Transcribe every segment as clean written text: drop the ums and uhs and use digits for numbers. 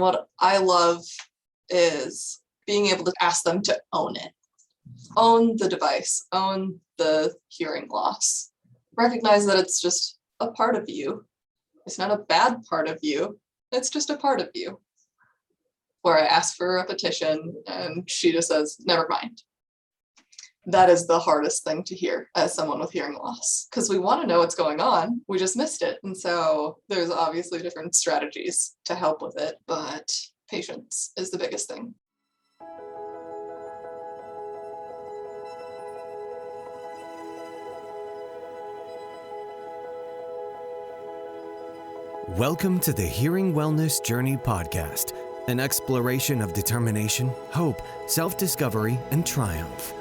What I love is being able to ask them to own it. Own the device, own the hearing loss. Recognize that it's just a part of you. It's not a bad part of you. It's just a part of you. Where I ask for a repetition and she just says, never mind. That is the hardest thing to hear as someone with hearing loss, because we want to know what's going on. We just missed it. And so there's obviously different strategies to help with it, but patience is the biggest thing. Welcome to the Hearing Wellness Journey podcast, an exploration of determination, hope, self-discovery, and triumph.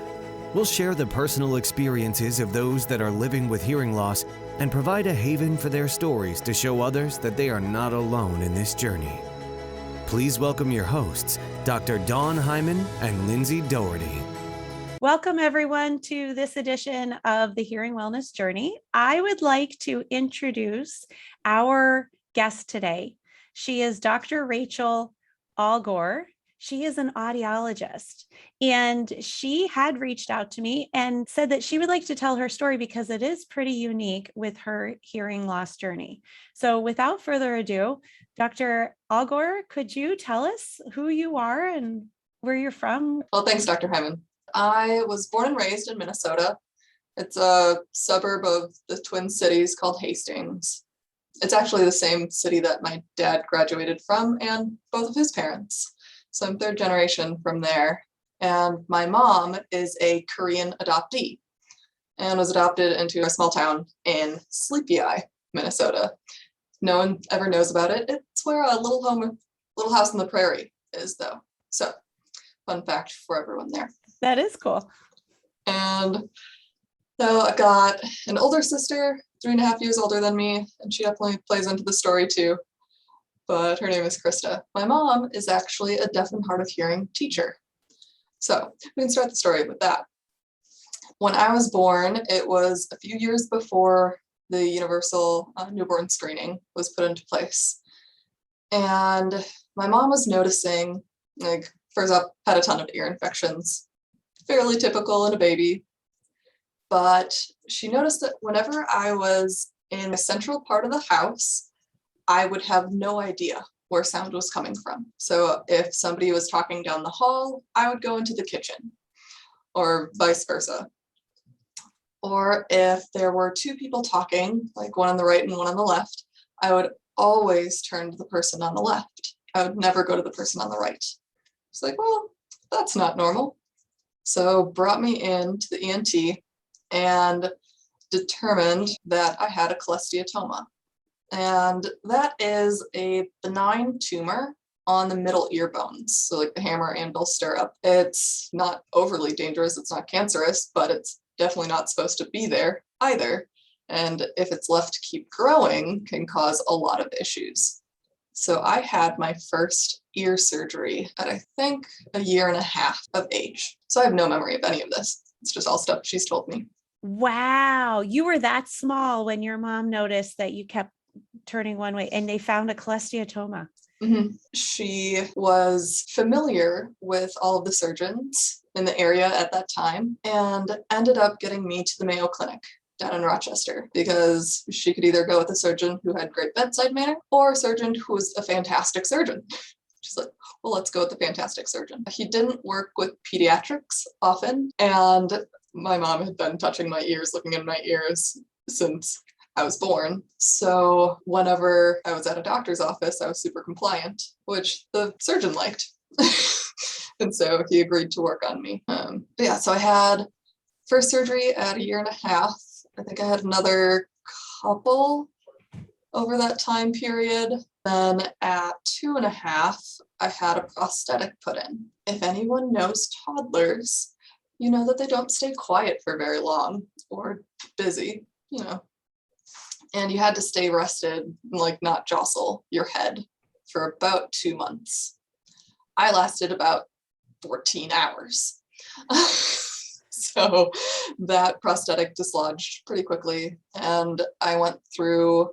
We'll share the personal experiences of those that are living with hearing loss and provide a haven for their stories to show others that they are not alone in this journey. Please welcome your hosts, Dr. Dawn Hyman and Lindsay Doherty. Welcome, everyone, to this edition of the Hearing Wellness Journey. I would like to introduce our guest today. She is Dr. Rachel Algor. She is an audiologist, and she had reached out to me and said that she would like to tell her story because it is pretty unique with her hearing loss journey. So without further ado, Dr. Allgor, could you tell us who you are and where you're from? Well, thanks, Dr. Hyman. I was born and raised in Minnesota. It's a suburb of the Twin Cities called Hastings. It's actually the same city that my dad graduated from and both of his parents. So I'm third generation from there. And my mom is a Korean adoptee and was adopted into a small town in Sleepy Eye, Minnesota. No one ever knows about it. It's where a little house on the prairie is, though. So fun fact for everyone there. That is cool. And so I got an older sister, 3.5 years older than me, and she definitely plays into the story too. But her name is Krista. My mom is actually a deaf and hard of hearing teacher. So we can start the story with that. When I was born, it was a few years before the universal newborn screening was put into place. And my mom was noticing, first up, had a ton of ear infections, fairly typical in a baby. But she noticed that whenever I was in a central part of the house, I would have no idea where sound was coming from. So if somebody was talking down the hall, I would go into the kitchen, or vice versa. Or if there were two people talking, like one on the right and one on the left, I would always turn to the person on the left. I would never go to the person on the right. It's like, well, that's not normal. So brought me into the ENT and determined that I had a cholesteatoma. And that is a benign tumor on the middle ear bones. So like the hammer, anvil, stirrup. It's not overly dangerous. It's not cancerous, but it's definitely not supposed to be there either. And if it's left to keep growing, can cause a lot of issues. So I had my first ear surgery at, I think, 1.5 years of age. So I have no memory of any of this. It's just all stuff she's told me. Wow. You were that small when your mom noticed that you kept turning one way and they found a cholesteatoma. Mm-hmm. She was familiar with all of the surgeons in the area at that time and ended up getting me to the Mayo Clinic down in Rochester because she could either go with a surgeon who had great bedside manner or a surgeon who was a fantastic surgeon. She's like, well, let's go with the fantastic surgeon. He didn't work with pediatrics often, and my mom had been touching my ears, looking in my ears since I was born. So whenever I was at a doctor's office, I was super compliant, which the surgeon liked. And so he agreed to work on me. So I had first surgery at 1.5 years. I think I had another couple over that time period. Then at 2.5, I had a prosthetic put in. If anyone knows toddlers, you know that they don't stay quiet for very long or busy, and you had to stay rested, not jostle your head for about 2 months. I lasted about 14 hours. So that prosthetic dislodged pretty quickly, and I went through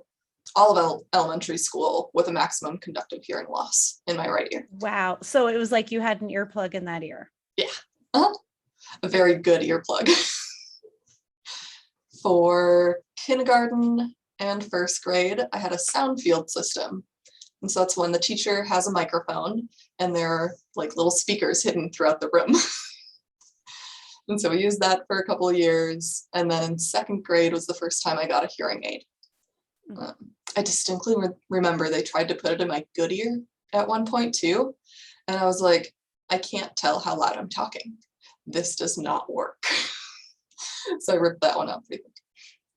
all of elementary school with a maximum conductive hearing loss in my right ear. Wow. So it was like you had an earplug in that ear. Yeah. Uh-huh. A very good earplug. For kindergarten and first grade, I had a sound field system. And so that's when the teacher has a microphone and there are like little speakers hidden throughout the room. And so we used that for a couple of years. And then in second grade was the first time I got a hearing aid. I distinctly remember they tried to put it in my good ear at one point too. And I was like, I can't tell how loud I'm talking. This does not work. So I ripped that one out pretty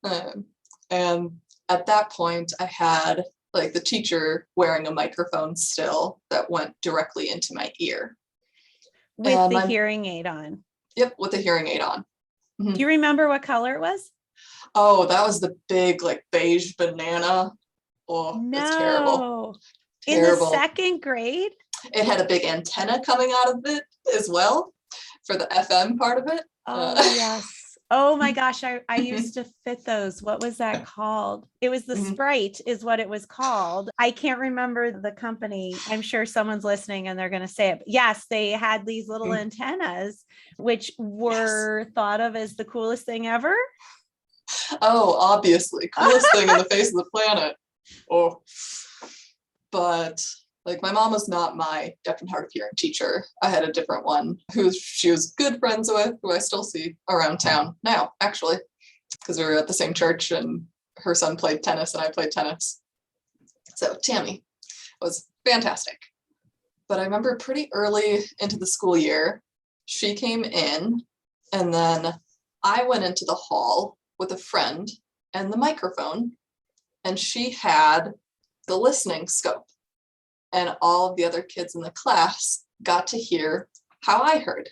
quick. And at that point, I had like the teacher wearing a microphone still that went directly into my ear. With And the hearing aid on. Yep, with the hearing aid on. Do you remember what color it was? Oh, that was the big like beige banana. Oh, it's terrible. In the second grade? It had a big antenna coming out of it as well for the FM part of it. Oh, yes. Oh my gosh, I used to fit those. What was that called? It was the Sprite is what it was called. I can't remember the company. I'm sure someone's listening and they're going to say it. But yes, they had these little antennas, which were thought of as the coolest thing ever. Oh, obviously. Coolest thing in the face of the planet. Oh, but like my mom was not my deaf and hard of hearing teacher. I had a different one who she was good friends with, who I still see around town now, actually, because we were at the same church and her son played tennis and I played tennis. So Tammy was fantastic. But I remember pretty early into the school year, she came in and then I went into the hall with a friend and the microphone, and she had the listening scope. And all of the other kids in the class got to hear how I heard.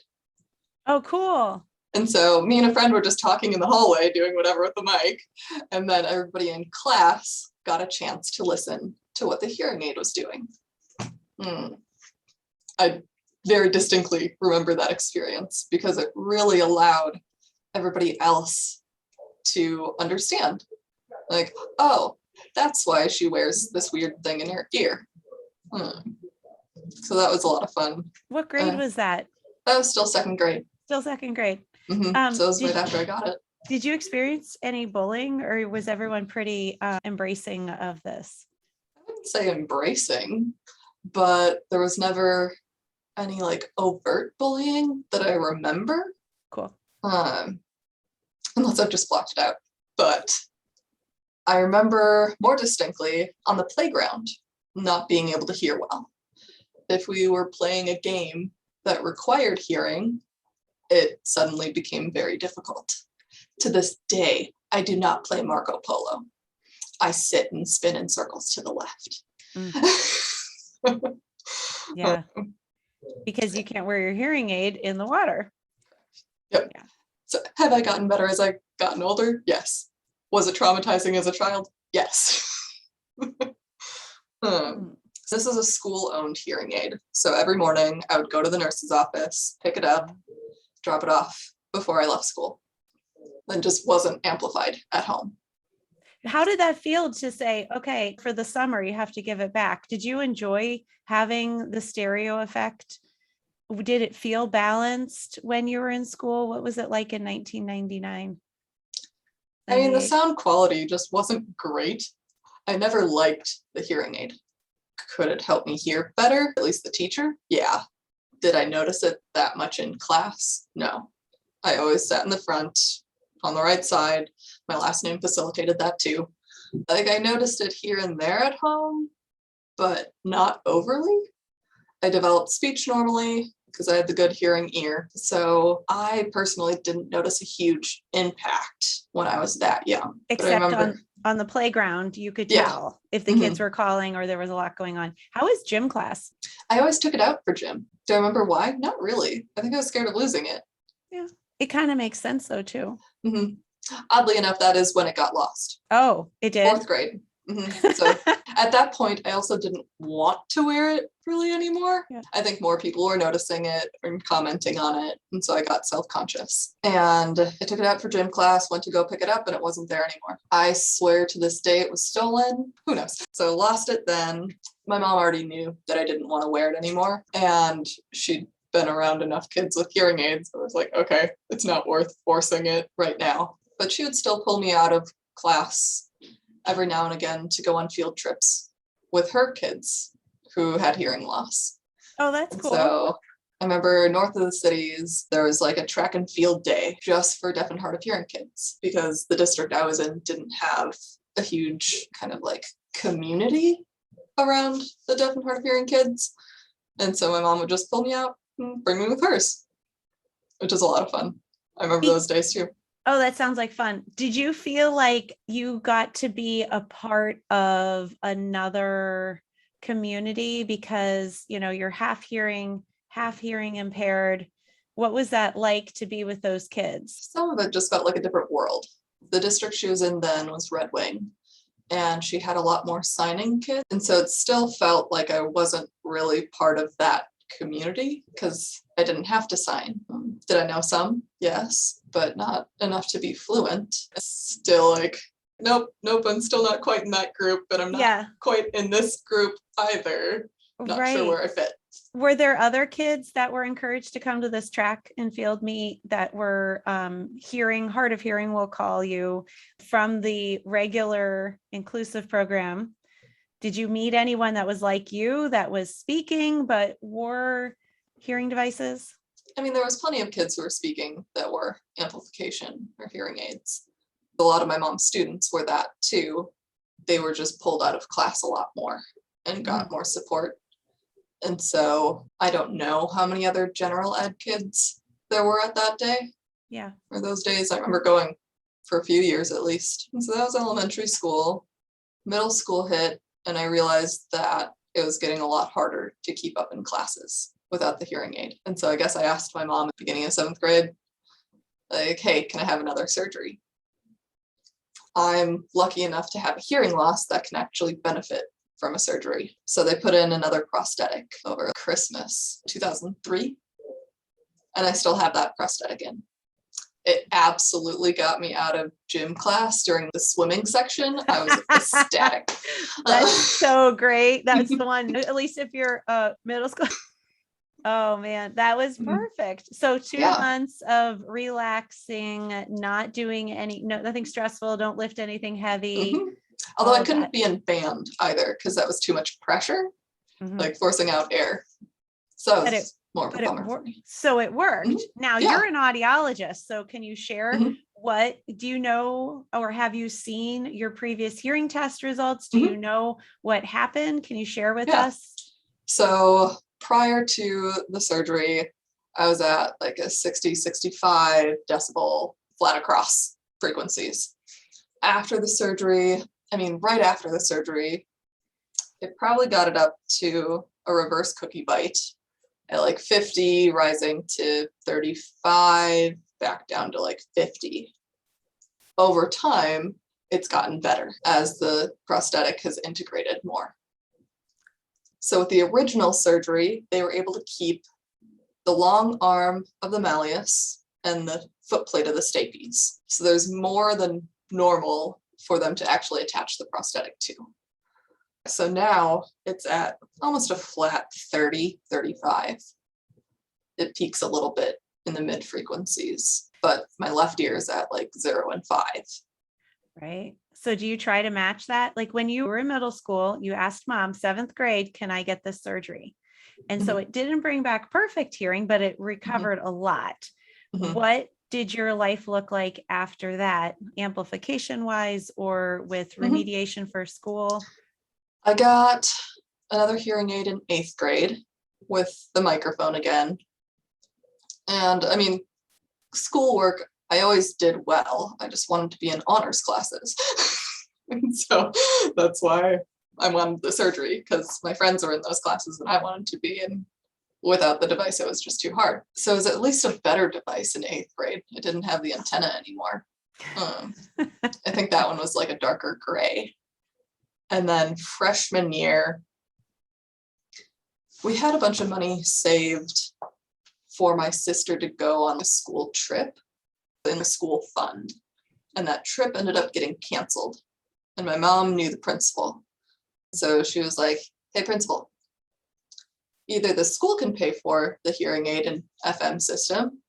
Oh, cool. And so me and a friend were just talking in the hallway, doing whatever with the mic. And then everybody in class got a chance to listen to what the hearing aid was doing. I very distinctly remember that experience because it really allowed everybody else to understand. Like, oh, that's why she wears this weird thing in her ear. So that was a lot of fun. What grade was that? That was still second grade. Still second grade. So it was right after I got it. Did you experience any bullying or was everyone pretty embracing of this? I wouldn't say embracing, but there was never any like overt bullying that I remember. Cool. Unless I've just blocked it out. But I remember more distinctly on the playground not being able to hear well. If we were playing a game that required hearing, it suddenly became very difficult. To this day, I do not play Marco Polo. I sit and spin in circles to the left. Yeah, because you can't wear your hearing aid in the water. Yep. Yeah. So have I gotten better as I've gotten older? Yes. Was it traumatizing as a child? Yes. This is a school-owned hearing aid. So every morning I would go to the nurse's office, pick it up, drop it off before I left school. Then just wasn't amplified at home. How did that feel to say, okay, for the summer, you have to give it back? Did you enjoy having the stereo effect? Did it feel balanced when you were in school? What was it like in 1999? I mean, the sound quality just wasn't great. I never liked the hearing aid. Could it help me hear better? At least the teacher? Yeah. Did I notice it that much in class? No. I always sat in the front on the right side. My last name facilitated that too. Like I noticed it here and there at home, but not overly. I developed speech normally because I had the good hearing ear. So I personally didn't notice a huge impact when I was that young. Except on the playground, you could tell if the kids were calling or there was a lot going on. How was gym class? I always took it out for gym. Do I remember why? Not really. I think I was scared of losing it. Yeah, it kind of makes sense though too. Oddly enough, that is when it got lost. Oh, it did? Fourth grade. So at that point, I also didn't want to wear it really anymore. Yeah. I think more people were noticing it and commenting on it. And so I got self-conscious. And I took it out for gym class, went to go pick it up, and it wasn't there anymore. I swear to this day it was stolen. Who knows? So lost it then. My mom already knew that I didn't want to wear it anymore. And she'd been around enough kids with hearing aids. I was like, okay, it's not worth forcing it right now. But she would still pull me out of class every now and again to go on field trips with her kids who had hearing loss. Oh, that's cool. So I remember north of the cities, there was like a track and field day just for deaf and hard of hearing kids because the district I was in didn't have a huge kind of like community around the deaf and hard of hearing kids. And so my mom would just pull me out and bring me with hers, which is a lot of fun. I remember those days too. Oh, that sounds like fun. Did you feel like you got to be a part of another community because, you're half hearing impaired? What was that like to be with those kids? Some of it just felt like a different world. The district she was in then was Red Wing, and she had a lot more signing kids. And so it still felt like I wasn't really part of that community because I didn't have to sign. Did I know some? Yes, but not enough to be fluent. It's still like, nope, I'm still not quite in that group, but I'm not quite in this group either. Not sure where I fit. Were there other kids that were encouraged to come to this track and field meet that were hard of hearing, we'll call you, from the regular inclusive program? Did you meet anyone that was like you, that was speaking but wore hearing devices? I mean, there was plenty of kids who were speaking that were amplification or hearing aids. A lot of my mom's students were that too. They were just pulled out of class a lot more and got more support. And so I don't know how many other general ed kids there were at that day. Yeah. Or those days. I remember going for a few years at least. And so that was elementary school. Middle school hit, and I realized that it was getting a lot harder to keep up in classes without the hearing aid. And so I guess I asked my mom at the beginning of 7th grade, like, hey, can I have another surgery? I'm lucky enough to have a hearing loss that can actually benefit from a surgery. So they put in another prosthetic over Christmas 2003. And I still have that prosthetic in. It absolutely got me out of gym class during the swimming section. I was ecstatic. That's so great. That's the one, at least if you're middle school. Oh man, that was perfect. So 2 months of relaxing, not doing nothing stressful, don't lift anything heavy. Although I couldn't be in band either because that was too much pressure, like forcing out air. So it's more of a bummer for me. So it worked. Now you're an audiologist. So can you share what do you know, or have you seen your previous hearing test results? Do you know what happened? Can you share with us? So prior to the surgery, I was at like a 60, 65 decibel flat across frequencies. After the surgery, right after the surgery, it probably got it up to a reverse cookie bite at like 50, rising to 35, back down to like 50. Over time, it's gotten better as the prosthetic has integrated more. So with the original surgery, they were able to keep the long arm of the malleus and the foot plate of the stapes. So there's more than normal for them to actually attach the prosthetic to. So now it's at almost a flat 30, 35. It peaks a little bit in the mid frequencies, but my left ear is at like 0 and 5. Right. So do you try to match that? Like when you were in middle school, you asked mom, 7th grade, can I get this surgery? And so it didn't bring back perfect hearing, but it recovered a lot. What did your life look like after that, amplification wise or with remediation for school? I got another hearing aid in 8th grade with the microphone again. And schoolwork, I always did well. I just wanted to be in honors classes. And so that's why I wanted the surgery, because my friends were in those classes and I wanted to be in. Without the device, it was just too hard. So it was at least a better device in 8th grade. It didn't have the antenna anymore. I think that one was like a darker gray. And then freshman year, we had a bunch of money saved for my sister to go on a school trip in the school fund. And that trip ended up getting canceled. And my mom knew the principal. So she was like, hey, principal, either the school can pay for the hearing aid and FM system,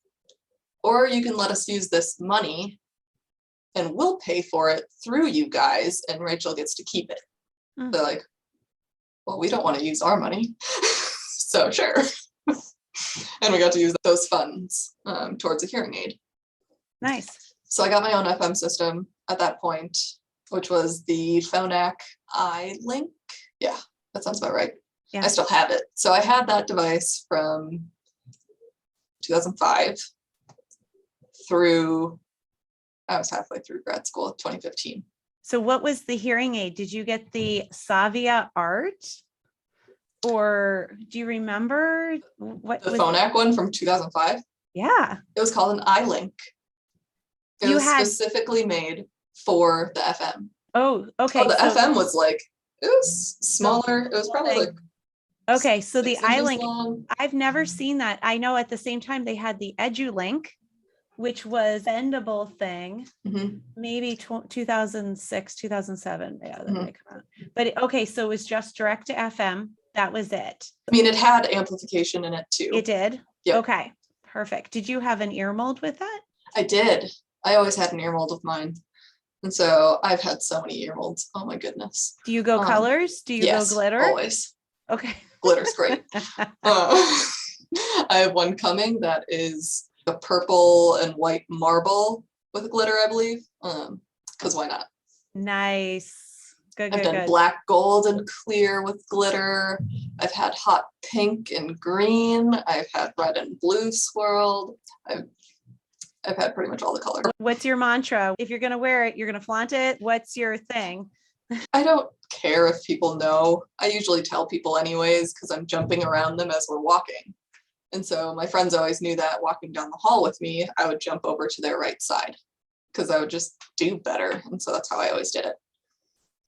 or you can let us use this money and we'll pay for it through you guys and Rachel gets to keep it. Mm. They're like, well, we don't want to use our money. So sure. And we got to use those funds towards a hearing aid. Nice. So I got my own FM system at that point, which was the Phonak iLink. Yeah, that sounds about right. Yeah. I still have it. So I had that device from 2005 through, I was halfway through grad school, 2015. So what was the hearing aid? Did you get the Savia Art? Or do you remember what The was Phonak one from 2005? Yeah. It was called an iLink. It You was had- specifically made for the FM. Oh, okay. Oh, the so- FM was like, it was smaller. It was probably like Okay, so the 6 inches iLink, long. I've never seen that. I know at the same time they had the EduLink, which was bendable thing, Mhm. maybe 2006, 2007. Yeah, that Mhm. might come out. But okay, so it was just direct to FM. That was it. I mean, it had amplification in it too. It did? Yep. Okay, perfect. Did you have an ear mold with that? I did. I always had an ear mold of mine. And so I've had so many ear molds. Oh my goodness. Do you go colors? Do you Yes, go glitter? always. Okay. Glitter's great. I have one coming that is a purple and white marble with glitter, I believe. Because why not? Nice. Good, I've good, done good. black, gold, and clear with glitter. I've had hot pink and green. I've had red and blue swirled. I've had pretty much all the colors. What's your mantra? If you're going to wear it, you're going to flaunt it. What's your thing? I don't care if people know. I usually tell people anyways because I'm jumping around them as we're walking. And so my friends always knew that walking down the hall with me, I would jump over to their right side because I would just do better. And so that's how I always did it.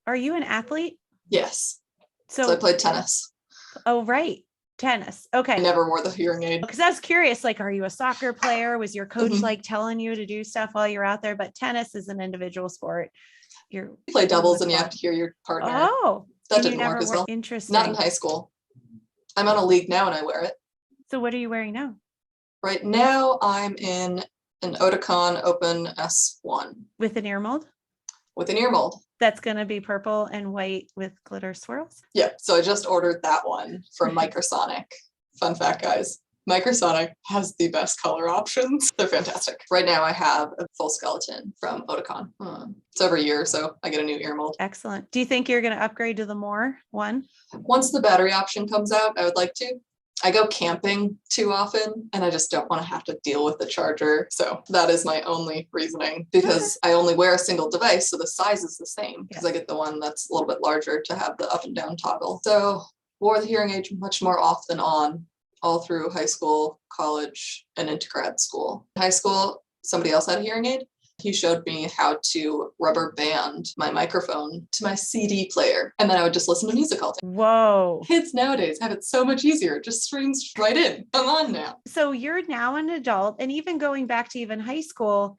Are you an athlete? Yes. So So I played tennis. Oh, right. Tennis. I Okay. never wore the hearing aid. Because I was curious, like, are you a soccer player? Was your coach Mhm. like telling you to do stuff while you're out there? But tennis is an individual sport. You play doubles and you have to hear your partner. Oh, That and you didn't never work as wore- well. Interesting. Not in high school. I'm on a league now and I wear it. So what are you wearing now? Right now I'm in an Oticon Open S1 With an ear mold? with an ear mold. That's going to be purple and white with glitter swirls. Yeah, so I just ordered that one from Microsonic. Fun fact, guys. Microsonic has the best color options. They're fantastic. Right now I have a full skeleton from Oticon. It's every year, so I get a new ear mold. Excellent. Do you think you're going to upgrade to the more one? Once the battery option comes out, I would like to. I go camping too often and I just don't want to have to deal with the charger. So that is my only reasoning because I only wear a single device. So the size is the same because I get the one that's a little bit larger to have the up and down toggle. So wore the hearing aid much more off than on all through high school, college, and into grad school. In high school, somebody else had a hearing aid. He showed me how to rubber band my microphone to my CD player. And then I would just listen to music all day. Whoa. Kids nowadays have it so much easier. It just streams right in. Come on now. So you're now an adult, and even going back to even high school,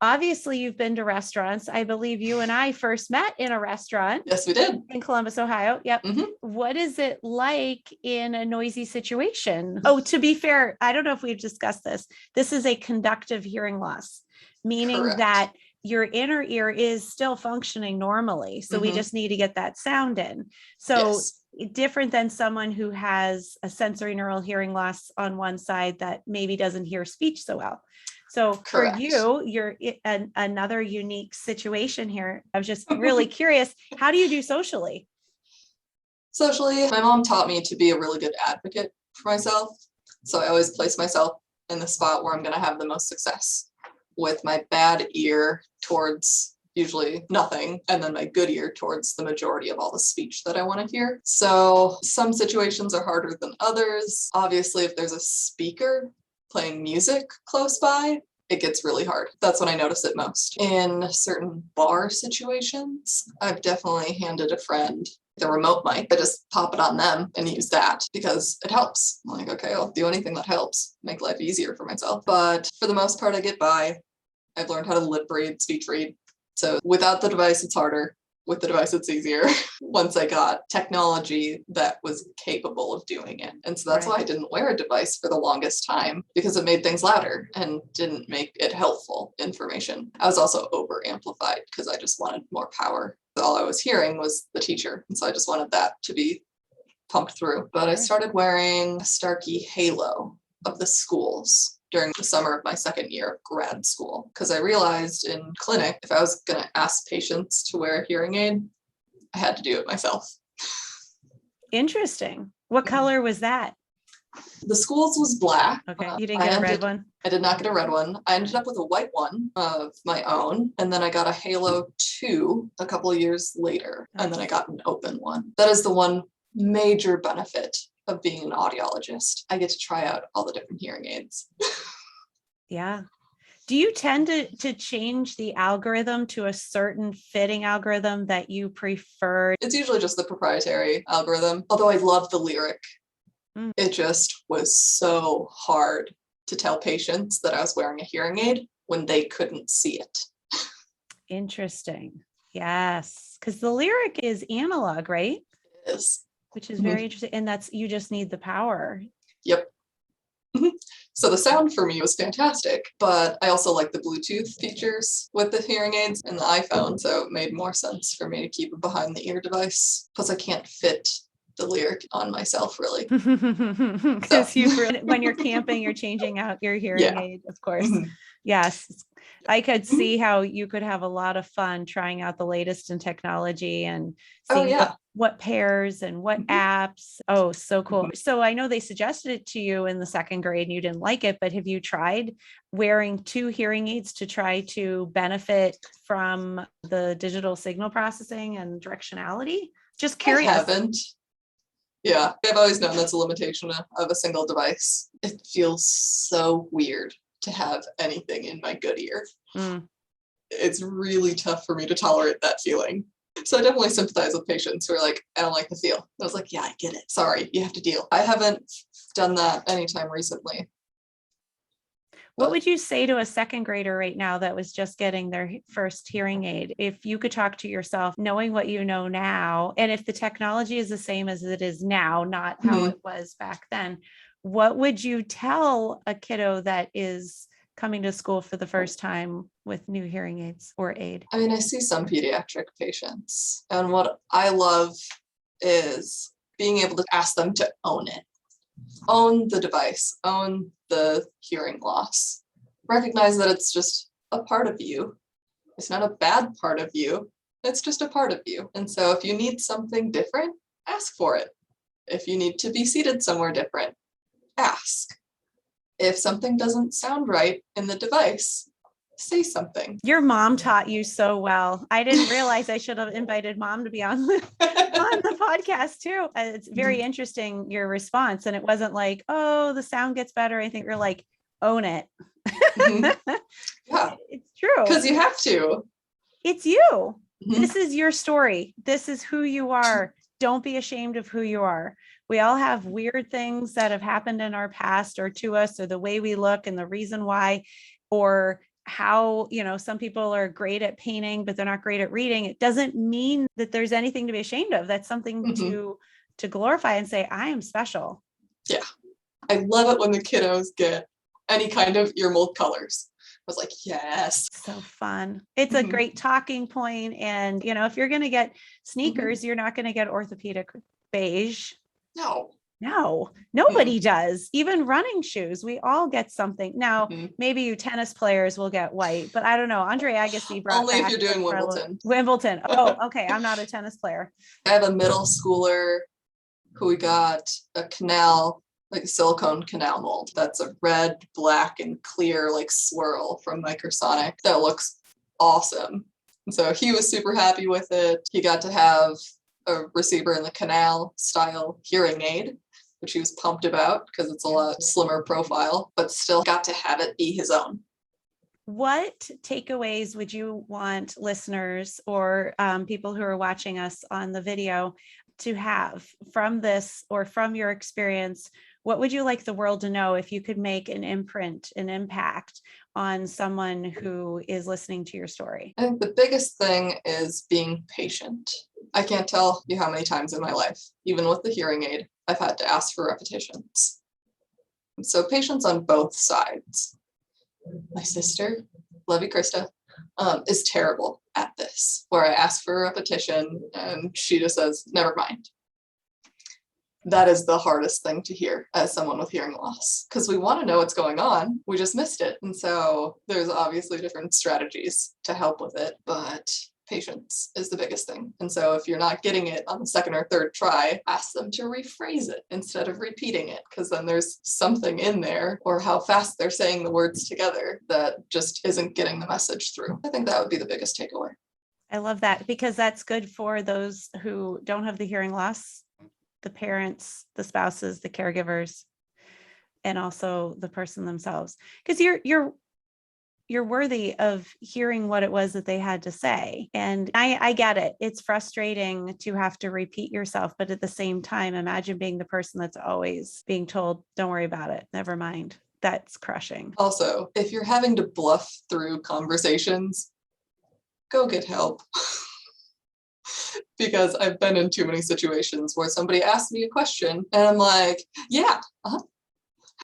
obviously you've been to restaurants. I believe you and I first met in a restaurant Yes, we did. in Columbus, Ohio. Yep. Mhm. What is it like in a noisy situation? Oh, to be fair, I don't know if we've discussed this. This is a conductive hearing loss, meaning Correct. that your inner ear is still functioning normally. So we Mhm. just need to get that sound in. So Yes. different than someone who has a sensory neural hearing loss on one side that maybe doesn't hear speech so well. So Correct. for you, you're in another unique situation here. I was just really curious, how do you do socially? Socially, my mom taught me to be a really good advocate for myself. So I always place myself in the spot where I'm going to have the most success with my bad ear towards usually nothing, and then my good ear towards the majority of all the speech that I want to hear. So some situations are harder than others. Obviously, if there's a speaker playing music close by, it gets really hard. That's when I notice it most. In certain bar situations, I've definitely handed a friend the remote mic. I just pop it on them and use that because it helps. I'm like, okay, I'll do anything that helps, make life easier for myself. But for the most part, I get by. I've learned how to lip read, speech read. So without the device, it's harder. With the device, it's easier. Once I got technology that was capable of doing it. And so that's why I didn't wear a device for the longest time, because it made things louder and didn't make it helpful information. I was also over amplified because I just wanted more power. All I was hearing was the teacher. And so I just wanted that to be pumped through. But I started wearing a Starkey halo of the schools during the summer of my second year of grad school, because I realized in clinic, if I was going to ask patients to wear a hearing aid, I had to do it myself. Interesting. What color was that? The schools was black. Okay. You didn't get a red one? I did not get a red one. I ended up with a white one of my own. And then I got a Halo 2 a couple of years later. And then I got an open one. That is the one major benefit of being an audiologist. I get to try out all the different hearing aids. Yeah. Do you tend to change the algorithm to a certain fitting algorithm that you prefer? It's usually just the proprietary algorithm, although I love the lyric. It just was so hard to tell patients that I was wearing a hearing aid when they couldn't see it. Interesting. Yes. Because the lyric is analog, right? It is. Which is very interesting. And that's, you just need the power. Yep. So the sound for me was fantastic, but I also like the Bluetooth features with the hearing aids and the iPhone. So it made more sense for me to keep a behind the ear device. Plus I can't fit the lyric on myself really. Because when you're camping, you're changing out your hearing aid, of course. Yes. I could see how you could have a lot of fun trying out the latest in technology and seeing what pairs and what apps. Oh, so cool. So I know they suggested it to you in the second grade and you didn't like it, but have you tried wearing 2 hearing aids to try to benefit from the digital signal processing and directionality? Just curious. I haven't. Yeah, I've always known that's a limitation of a single device. It feels so weird to have anything in my good ear. It's really tough for me to tolerate that feeling. So I definitely sympathize with patients who are like, I don't like the feel. I was like, yeah, I get it. Sorry, you have to deal. I haven't done that anytime recently. What would you say to a second grader right now that was just getting their first hearing aid? If you could talk to yourself, knowing what you know now, and if the technology is the same as it is now, not how it was back then, what would you tell a kiddo that is coming to school for the first time with new hearing aids or aid? I mean, I see some pediatric patients, and what I love is being able to ask them to own it. Own the device, own the hearing loss. Recognize that it's just a part of you. It's not a bad part of you. It's just a part of you. And so if you need something different, ask for it. If you need to be seated somewhere different, ask. If something doesn't sound right in the device, say something. Your mom taught you so well. I didn't realize I should have invited mom to be on the podcast too. It's very interesting, your response. And it wasn't like, oh, the sound gets better. I think you're like, own it. Yeah, it's true. Because you have to. It's you. This is your story. This is who you are. Don't be ashamed of who you are. We all have weird things that have happened in our past or to us, or the way we look and the reason why, or how, some people are great at painting, but they're not great at reading. It doesn't mean that there's anything to be ashamed of. That's something to glorify and say, I am special. Yeah. I love it when the kiddos get any kind of ear mold colors. I was like, yes. So fun. It's a great talking point. And, if you're going to get sneakers, you're not going to get orthopedic beige. No, nobody does. Even running shoes, we all get something. Now, maybe you tennis players will get white, but I don't know. Andre Agassi brought only if you're doing Wimbledon. Wimbledon. Oh, okay. I'm not a tennis player. I have a middle schooler who got a canal, like a silicone canal mold. That's a red, black, and clear like swirl from Microsonic. That looks awesome. And so he was super happy with it. He got to have a receiver in the canal style hearing aid, which he was pumped about because it's a lot slimmer profile, but still got to have it be his own. what takeaways would you want listeners or people who are watching us on the video to have from this or from your experience? What would you like the world to know if you could make an imprint, an impact on someone who is listening to your story? I think the biggest thing is being patient. I can't tell you how many times in my life, even with the hearing aid, I've had to ask for repetitions. So patience on both sides. My sister, love you, Krista, is terrible at this, where I ask for a repetition and she just says, never mind. That is the hardest thing to hear as someone with hearing loss, because we want to know what's going on. We just missed it. And so there's obviously different strategies to help with it, but patience is the biggest thing. And so if you're not getting it on the second or third try, ask them to rephrase it instead of repeating it, because then there's something in there, or how fast they're saying the words together, that just isn't getting the message through. I think that would be the biggest takeaway. I love that, because that's good for those who don't have the hearing loss, the parents, the spouses, the caregivers, and also the person themselves, because you're worthy of hearing what it was that they had to say. And I get it. It's frustrating to have to repeat yourself, but at the same time, imagine being the person that's always being told, don't worry about it, never mind. That's crushing. Also, if you're having to bluff through conversations, go get help. Because I've been in too many situations where somebody asks me a question and I'm like, yeah,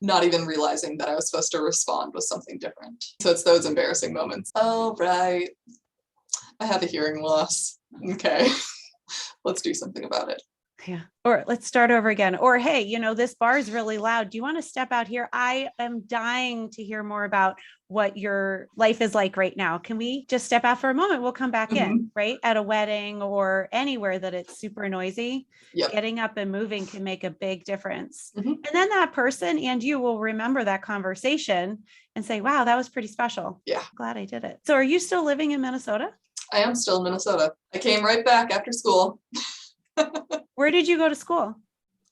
not even realizing that I was supposed to respond with something different. So it's those embarrassing moments. Oh, right. I have a hearing loss. Okay. Let's do something about it. Yeah. Or let's start over again. Or, hey, this bar is really loud. Do you want to step out here? I am dying to hear more about what your life is like right now. Can we just step out for a moment? We'll come back in, right? At a wedding or anywhere that it's super noisy. Yep. Getting up and moving can make a big difference. And then that person and you will remember that conversation and say, wow, that was pretty special. Yeah. Glad I did it. So are you still living in Minnesota? I am still in Minnesota. I came right back after school. Where did you go to school?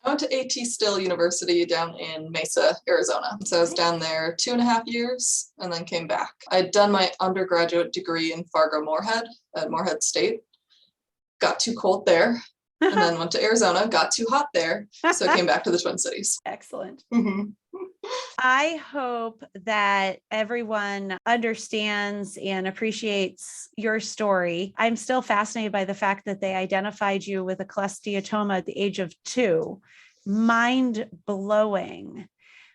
I went to AT Still University down in Mesa, Arizona. So I was down there 2.5 years and then came back. I'd done my undergraduate degree in Fargo-Moorhead at Moorhead State. Got too cold there and then went to Arizona, got too hot there. So I came back to the Twin Cities. Excellent. I hope that everyone understands and appreciates your story. I'm still fascinated by the fact that they identified you with a cholesteatoma at the age of 2. Mind blowing.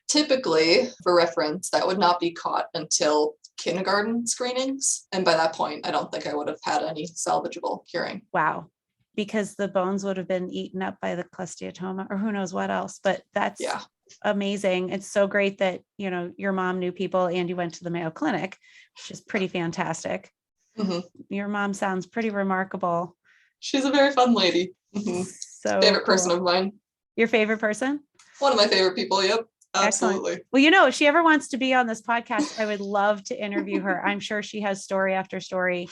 Typically, for reference, that would not be caught until kindergarten screenings. And by that point, I don't think I would have had any salvageable hearing. Wow. Because the bones would have been eaten up by the cholesteatoma or who knows what else. But that's amazing. It's so great that, your mom knew people and you went to the Mayo Clinic, which is pretty fantastic. Your mom sounds pretty remarkable. She's a very fun lady. So favorite person of mine. Your favorite person? One of my favorite people. Yep. Absolutely. Excellent. Well, if she ever wants to be on this podcast, I would love to interview her. I'm sure she has story after story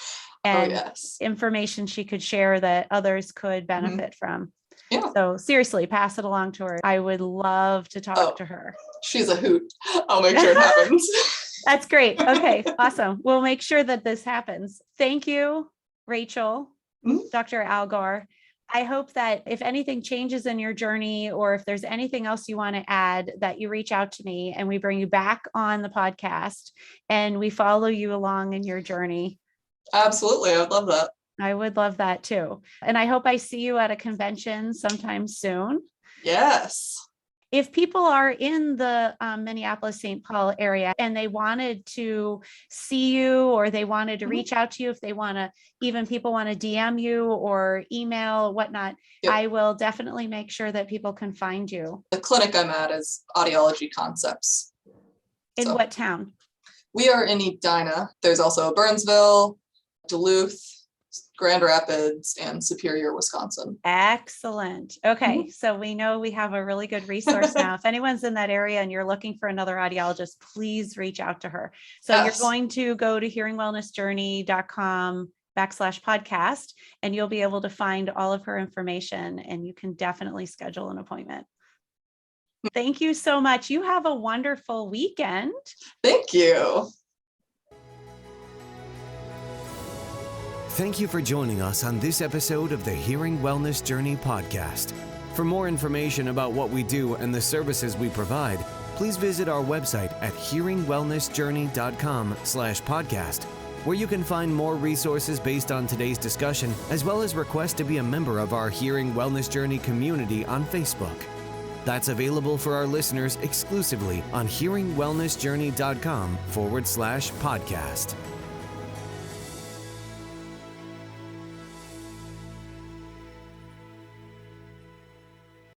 and information she could share that others could benefit from. Yeah. So seriously, pass it along to her. I would love to talk to her. She's a hoot. I'll make sure it happens. That's great. Okay, awesome. We'll make sure that this happens. Thank you, Rachel, Dr. Algor. I hope that if anything changes in your journey or if there's anything else you want to add, that you reach out to me and we bring you back on the podcast and we follow you along in your journey. Absolutely. I would love that. I would love that too. And I hope I see you at a convention sometime soon. Yes. If people are in the Minneapolis, St. Paul area and they wanted to see you or they wanted to reach out to you, if they want to, even people want to DM you or email, whatnot, I will definitely make sure that people can find you. The clinic I'm at is Audiology Concepts. In what town? We are in Edina. There's also Burnsville, Duluth, Grand Rapids, and Superior, Wisconsin. Excellent. Okay. So we know we have a really good resource now. If anyone's in that area and you're looking for another audiologist, please reach out to her. So you're going to go to hearingwellnessjourney.com/podcast, and you'll be able to find all of her information and you can definitely schedule an appointment. Thank you so much. You have a wonderful weekend. Thank you. Thank you for joining us on this episode of the Hearing Wellness Journey podcast. For more information about what we do and the services we provide, please visit our website at hearingwellnessjourney.com/podcast, where you can find more resources based on today's discussion, as well as request to be a member of our Hearing Wellness Journey community on Facebook. That's available for our listeners exclusively on hearingwellnessjourney.com/podcast.